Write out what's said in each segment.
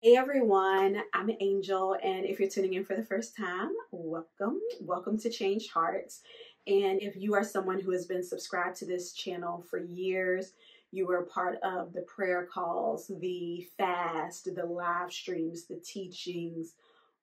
Hey everyone, I'm Angel, and if you're tuning in for the first time, welcome. Welcome to Change Hearts. And if you are someone who has been subscribed to this channel for years, you were part of the prayer calls, the fast, the live streams, the teachings,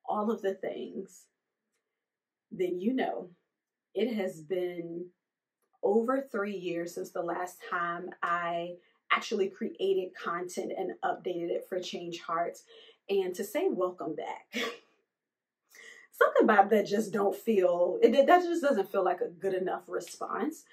all of the things, then you know it has been over 3 years since the last time I actually created content and updated it for Change Hearts. And to say welcome back, something about that just don't feel, that just doesn't feel like a good enough response.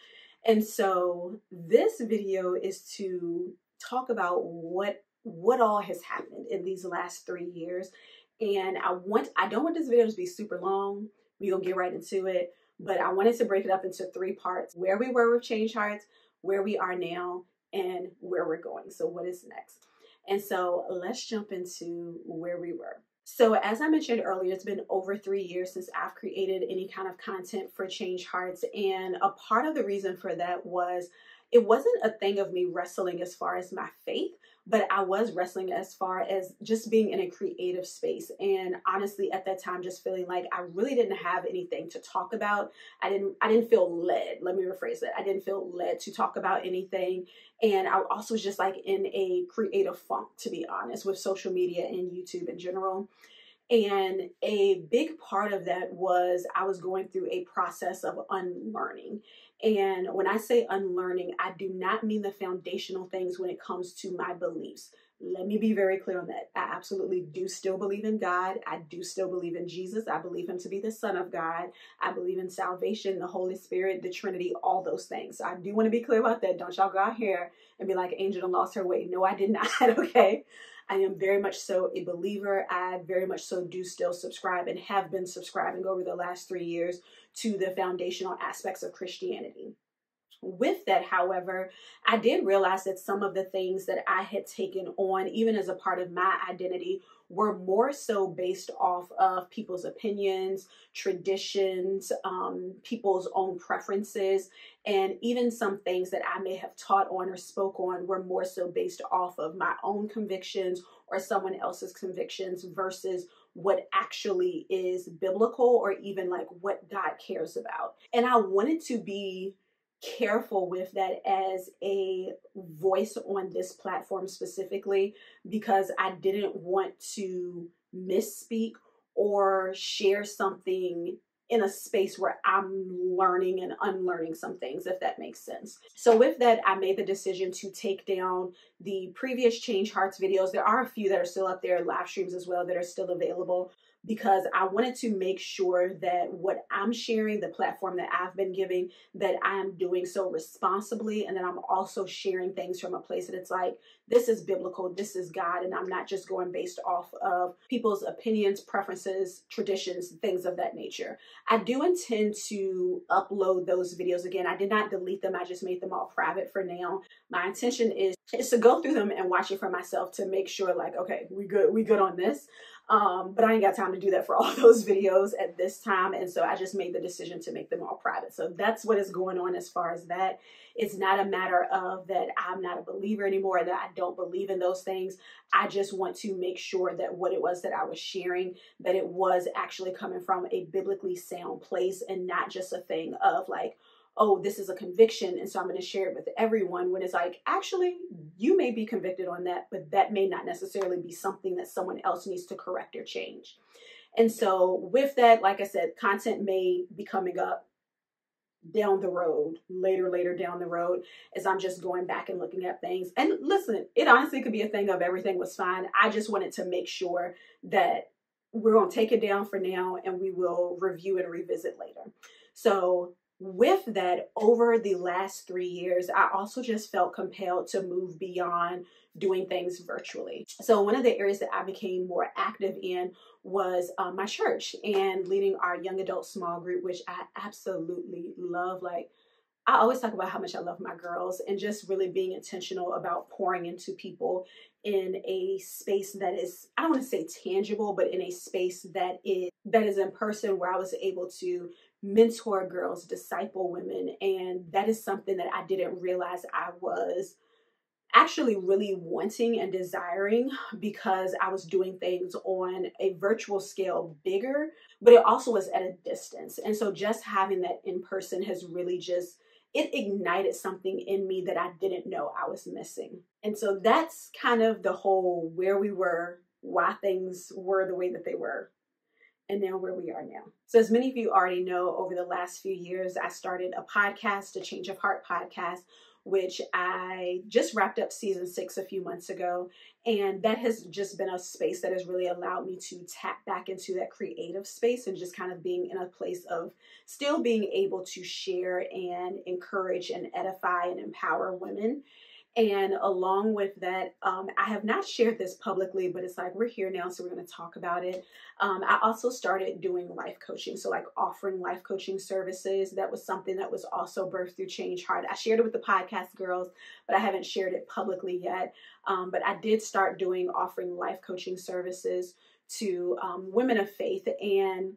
And so this video is to talk about what all has happened in these last 3 years. And I don't want this video to be super long. We're gonna get right into it. But I wanted to break it up into 3 parts: where we were with Change Hearts, where we are now, and where we're going. So what is next? And so let's jump into where we were. So as I mentioned earlier, it's been over 3 years since I've created any kind of content for Change Hearts. And a part of the reason for that was it wasn't a thing of me wrestling as far as my faith, but I was wrestling as far as just being in a creative space. And honestly, at that time, just feeling like I really didn't have anything to talk about. I didn't feel led. Let me rephrase that. I didn't feel led to talk about anything. And I also was just like in a creative funk, to be honest, with social media and YouTube in general. And a big part of that was I was going through a process of unlearning. And when I say unlearning, I do not mean the foundational things when it comes to my beliefs. Let me be very clear on that. I absolutely do still believe in God. I do still believe in Jesus. I believe him to be the Son of God. I believe in salvation, the Holy Spirit, the Trinity, all those things. So I do want to be clear about that. Don't y'all go out here and be like, Angel done lost her way. No, I did not. Okay. I am very much so a believer. I very much so do still subscribe and have been subscribing over the last 3 years to the foundational aspects of Christianity. With that, however, I did realize that some of the things that I had taken on, even as a part of my identity, were more so based off of people's opinions, traditions, people's own preferences, and even some things that I may have taught on or spoke on were more so based off of my own convictions or someone else's convictions versus what actually is biblical or even like what God cares about. And I wanted to be careful with that as a voice on this platform specifically, because I didn't want to misspeak or share something in a space where I'm learning and unlearning some things, if that makes sense. So with that, I made the decision to take down the previous Change Hearts videos. There are a few that are still up there, live streams as well, that are still available, because I wanted to make sure that what I'm sharing, the platform that I've been giving, that I'm doing so responsibly, and that I'm also sharing things from a place that it's like, this is biblical, this is God, and I'm not just going based off of people's opinions, preferences, traditions, things of that nature. I do intend to upload those videos again. I did not delete them. I just made them all private for now. My intention is to go through them and watch it for myself to make sure like, okay, we good on this. But I ain't got time to do that for all those videos at this time. And so I just made the decision to make them all private. So that's what is going on as far as that. It's not a matter of that I'm not a believer anymore, that I don't believe in those things. I just want to make sure that what it was that I was sharing, that it was actually coming from a biblically sound place and not just a thing of like, oh, this is a conviction, and so I'm going to share it with everyone, when it's like, actually, you may be convicted on that, but that may not necessarily be something that someone else needs to correct or change. And so with that, like I said, content may be coming up down the road, later down the road, as I'm just going back and looking at things. And listen, it honestly could be a thing of everything was fine. I just wanted to make sure that we're going to take it down for now and we will review and revisit later. So with that, over the last 3 years, I also just felt compelled to move beyond doing things virtually. So one of the areas that I became more active in was my church and leading our young adult small group, which I absolutely love. Like, I always talk about how much I love my girls, and just really being intentional about pouring into people in a space that is, I don't want to say tangible, but in a space that is in person, where I was able to mentor girls, disciple women. And that is something that I didn't realize I was actually really wanting and desiring, because I was doing things on a virtual scale bigger, but it also was at a distance. And so just having that in person has really just, it ignited something in me that I didn't know I was missing. And so that's kind of the whole where we were, why things were the way that they were, and now where we are now. So as many of you already know, over the last few years, I started a podcast, a Change of Heart podcast, which I just wrapped up season 6 a few months ago. And that has just been a space that has really allowed me to tap back into that creative space and just kind of being in a place of still being able to share and encourage and edify and empower women. And along with that, I have not shared this publicly, but it's like, we're here now, so we're going to talk about it. I also started doing life coaching. So like offering life coaching services. That was something that was also birthed through Change Heart. I shared it with the podcast girls, but I haven't shared it publicly yet. But I did start offering life coaching services to women of faith, and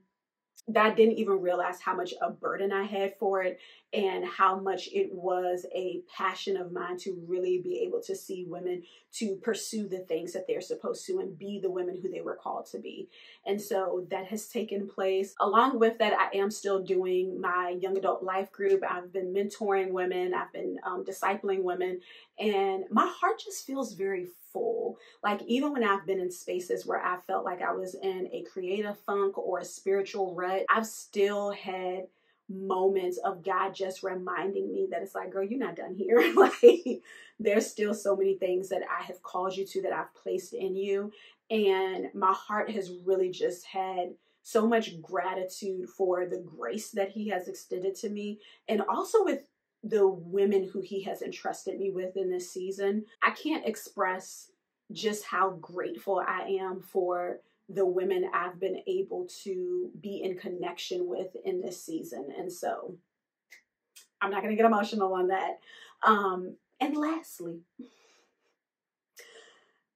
that I didn't even realize how much a burden I had for it, and how much it was a passion of mine to really be able to see women to pursue the things that they're supposed to and be the women who they were called to be. And so that has taken place. Along with that, I am still doing my young adult life group. I've been mentoring women. I've been discipling women, and my heart just feels very full. Like even when I've been in spaces where I felt like I was in a creative funk or a spiritual rut, I've still had moments of God just reminding me that it's like, girl, you're not done here. Like there's still so many things that I have called you to, that I've placed in you. And my heart has really just had so much gratitude for the grace that he has extended to me, and also with the women who he has entrusted me with in this season. I can't express just how grateful I am for the women I've been able to be in connection with in this season. And so I'm not going to get emotional on that. And lastly,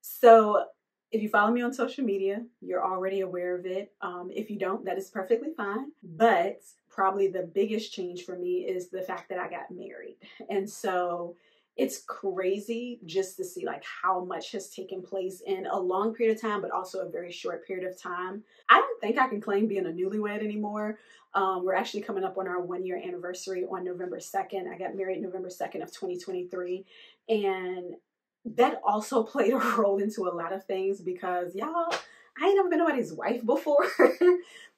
so if you follow me on social media, you're already aware of it. If you don't, that is perfectly fine. But probably the biggest change for me is the fact that I got married. And so it's crazy just to see like how much has taken place in a long period of time, but also a very short period of time. I don't think I can claim being a newlywed anymore. We're actually coming up on our 1-year anniversary on November 2nd. I got married November 2nd of 2023. And that also played a role into a lot of things, because y'all, I ain't never been nobody's wife before.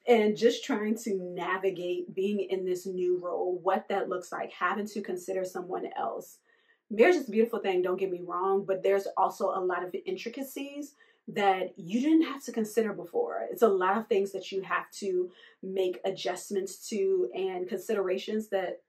And just trying to navigate being in this new role, what that looks like, having to consider someone else. Marriage is a beautiful thing, don't get me wrong, but there's also a lot of intricacies that you didn't have to consider before. It's a lot of things that you have to make adjustments to and considerations that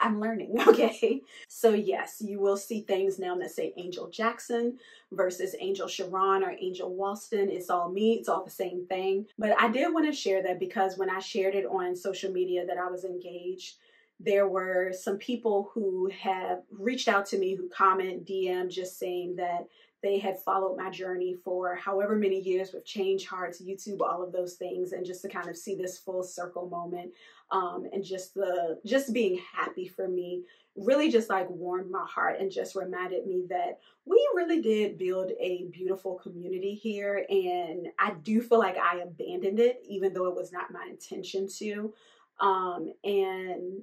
I'm learning, okay? So yes, you will see things now that say Angel Jackson versus Angel Sharon or Angel Walston. It's all me, it's all the same thing. But I did want to share that, because when I shared it on social media that I was engaged, there were some people who have reached out to me, who comment, DM, just saying that they had followed my journey for however many years with Change Hearts, YouTube, all of those things, and just to kind of see this full circle moment, and just being happy for me really just like warmed my heart and just reminded me that we really did build a beautiful community here. And I do feel like I abandoned it, even though it was not my intention to. And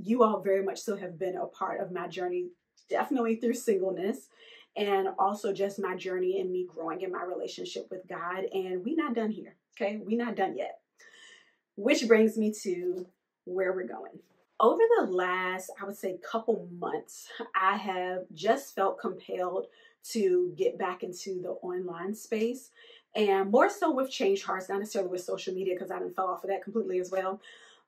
you all very much so have been a part of my journey, definitely through singleness, and also just my journey and me growing in my relationship with God. And we're not done here, okay? We're not done yet. Which brings me to where we're going. Over the last, I would say, couple months, I have just felt compelled to get back into the online space, and more so with Change Hearts, not necessarily with social media, because I didn't fell off of that completely as well.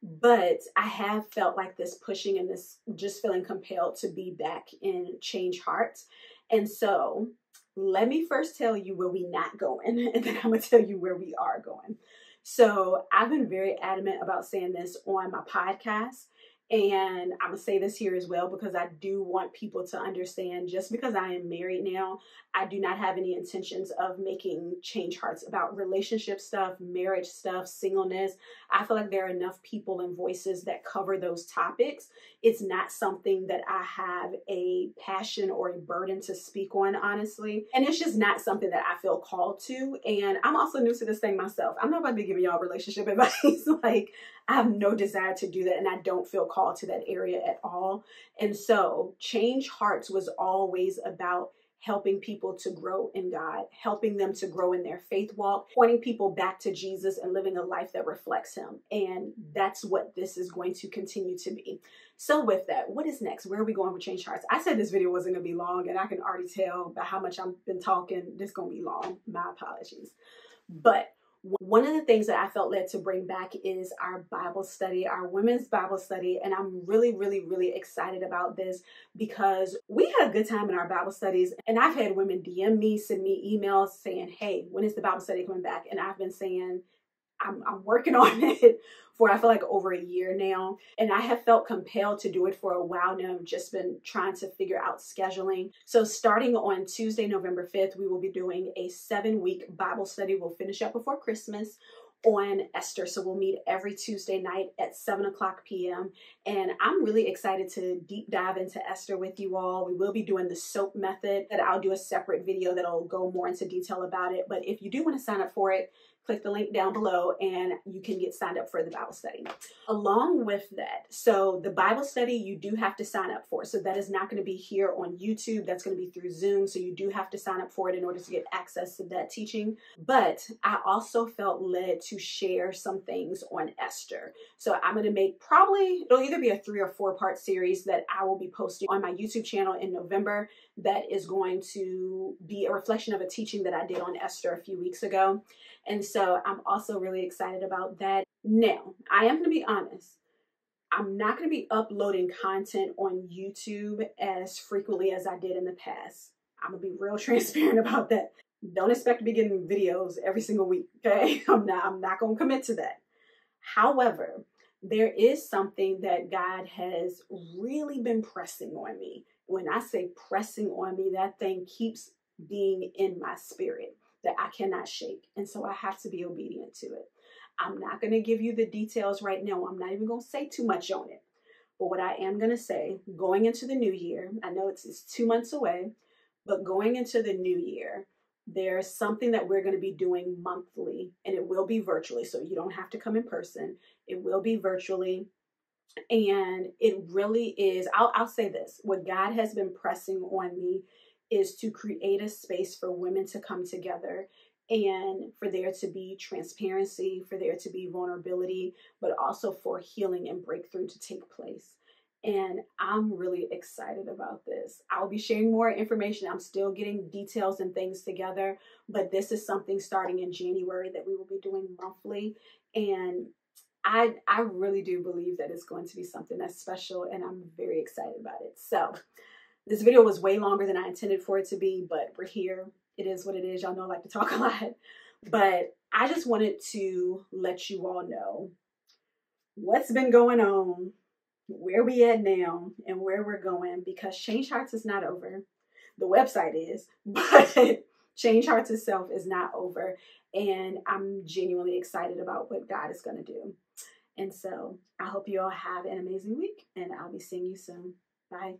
But I have felt like this pushing and this just feeling compelled to be back in Change Hearts. And so let me first tell you where we're not going, and then I'm going to tell you where we are going. So I've been very adamant about saying this on my podcast, And I'm gonna say this here as well because I do want people to understand, just because I am married now, I do not have any intentions of making change hearts about relationship stuff, marriage stuff, singleness. I feel like there are enough people and voices that cover those topics. It's not something that I have a passion or a burden to speak on, honestly. And it's just not something that I feel called to. And I'm also new to this thing myself. I'm not about to be giving y'all relationship advice. Like, I have no desire to do that, and I don't feel called to that area at all. And so Change Hearts was always about helping people to grow in God, helping them to grow in their faith walk, pointing people back to Jesus and living a life that reflects him. And that's what this is going to continue to be. So with that, what is next? Where are we going with Change Hearts? I said this video wasn't going to be long, and I can already tell by how much I've been talking, this is going to be long. My apologies. But one of the things that I felt led to bring back is our Bible study, our women's Bible study. And I'm really, really, really excited about this because we had a good time in our Bible studies. And I've had women DM me, send me emails saying, hey, when is the Bible study coming back? And I've been saying, I'm working on it for, I feel like, over a year now. And I have felt compelled to do it for a while now. I've just been trying to figure out scheduling. So starting on Tuesday, November 5th, we will be doing a 7-week Bible study. We'll finish up before Christmas on Esther. So we'll meet every Tuesday night at 7:00 p.m. And I'm really excited to deep dive into Esther with you all. We will be doing the SOAP method, that I'll do a separate video that'll go more into detail about it. But if you do want to sign up for it, click the link down below and you can get signed up for the Bible study. Along with that, so the Bible study you do have to sign up for. So that is not going to be here on YouTube. That's going to be through Zoom. So you do have to sign up for it in order to get access to that teaching. But I also felt led to share some things on Esther. So I'm going to make it'll either be a 3 or 4 part series that I will be posting on my YouTube channel in November. That is going to be a reflection of a teaching that I did on Esther a few weeks ago. And so I'm also really excited about that. Now, I am going to be honest. I'm not going to be uploading content on YouTube as frequently as I did in the past. I'm going to be real transparent about that. Don't expect to be getting videos every single week, okay? I'm not going to commit to that. However, there is something that God has really been pressing on me. When I say pressing on me, that thing keeps being in my spirit that I cannot shake. And so I have to be obedient to it. I'm not going to give you the details right now. I'm not even going to say too much on it. But what I am going to say, going into the new year, I know it's 2 months away, but going into the new year, there's something that we're going to be doing monthly, and it will be virtually. So you don't have to come in person. It will be virtually. And it really is, I'll say this, what God has been pressing on me is to create a space for women to come together and for there to be transparency, for there to be vulnerability, but also for healing and breakthrough to take place. And I'm really excited about this. I'll be sharing more information. I'm still getting details and things together, but this is something starting in January that we will be doing monthly. And I really do believe that it's going to be something that's special, and I'm very excited about it. So this video was way longer than I intended for it to be, but we're here. It is what it is. Y'all know I like to talk a lot. But I just wanted to let you all know what's been going on, where we at now, and where we're going, because Change Hearts is not over. The website is, but Change Hearts itself is not over. And I'm genuinely excited about what God is going to do. And so I hope you all have an amazing week, and I'll be seeing you soon. Bye.